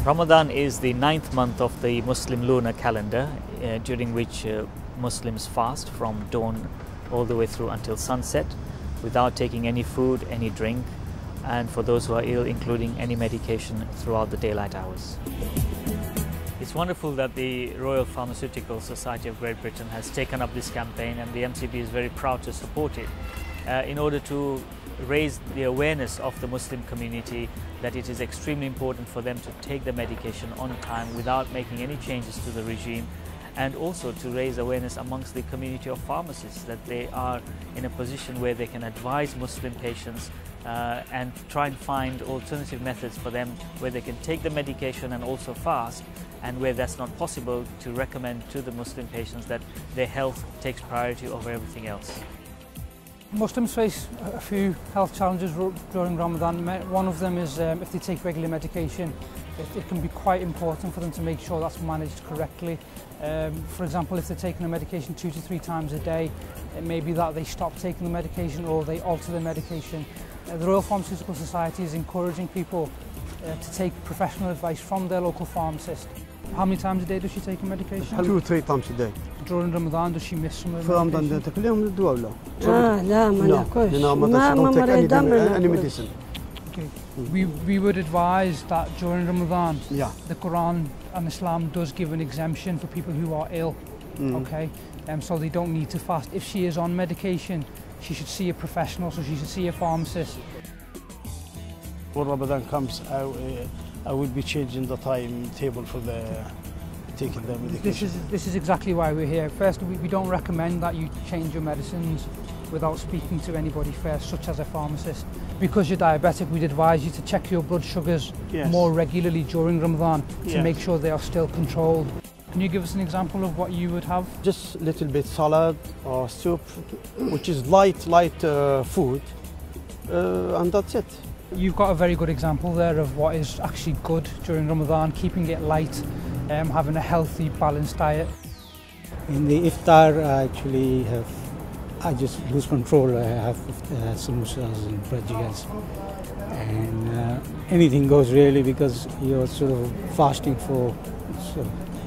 Ramadan is the 9th month of the Muslim lunar calendar, during which Muslims fast from dawn all the way through until sunset without taking any food, any drink, and for those who are ill, including any medication throughout the daylight hours. It's wonderful that the Royal Pharmaceutical Society of Great Britain has taken up this campaign, and the MCP is very proud to support it in order to raise the awareness of the Muslim community that it is extremely important for them to take the medication on time without making any changes to the regime, and also to raise awareness amongst the community of pharmacists that they are in a position where they can advise Muslim patients and try and find alternative methods for them where they can take the medication and also fast, and where that's not possible, to recommend to the Muslim patients that their health takes priority over everything else. Muslims face a few health challenges during Ramadan. One of them is if they take regular medication, it can be quite important for them to make sure that's managed correctly. For example, if they're taking the medication 2 to 3 times a day, it may be that they stop taking the medication or they alter the medication. The Royal Pharmaceutical Society is encouraging people to take professional advice from their local pharmacist. How many times a day does she take a medication? 2 or 3 times a day. During Ramadan, does she miss some of the For medication? Ramadan, تاكل يوم الدواء ولا؟ لا ما ناكلش don't take any medicine. Okay. We would advise that during Ramadan, the Quran and Islam does give an exemption for people who are ill, okay? So they don't need to fast. If she is on medication, she should see a professional, so she should see a pharmacist. When Ramadan comes, I will be changing the timetable for taking the medication. This is exactly why we're here. First, we don't recommend that you change your medicines without speaking to anybody first, such as a pharmacist. Because you're diabetic, we'd advise you to check your blood sugars more regularly during Ramadan to make sure they are still controlled. Can you give us an example of what you would have? Just a little bit salad or soup, which is light food, and that's it. You've got a very good example there of what is actually good during Ramadan, keeping it light, having a healthy, balanced diet. In the iftar, I just lose control. I have samosas and bhajiyas, and anything goes really, because you're sort of fasting for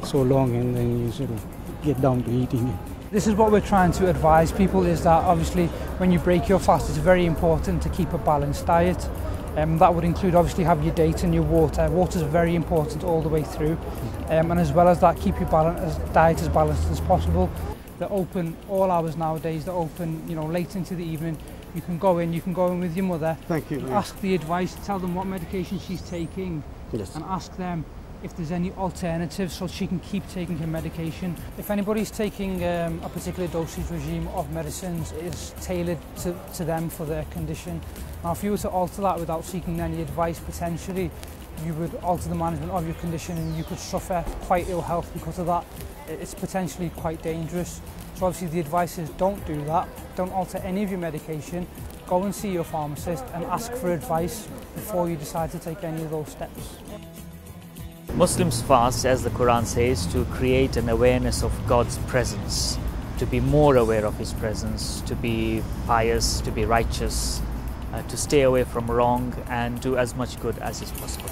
so long, and then you sort of get down to eating. This is what we're trying to advise people, is that obviously when you break your fast, it's very important to keep a balanced diet. That would include, obviously, have your dates and your water. Water is very important all the way through. And as well as that, keep your diet as balanced as possible. They're open all hours nowadays. They're open, late into the evening. You can go in with your mother. Thank you. Ask the advice, tell them what medication she's taking, and ask them if there's any alternatives so she can keep taking her medication. If anybody's taking a particular dosage regime of medicines, it's tailored to them for their condition. Now, if you were to alter that without seeking any advice, potentially you would alter the management of your condition, and you could suffer quite ill health because of that. It's potentially quite dangerous. So obviously the advice is, don't do that. Don't alter any of your medication. Go and see your pharmacist and ask for advice before you decide to take any of those steps. Muslims fast, as the Quran says, to create an awareness of God's presence, to be more aware of His presence, to be pious, to be righteous, to stay away from wrong, and do as much good as is possible.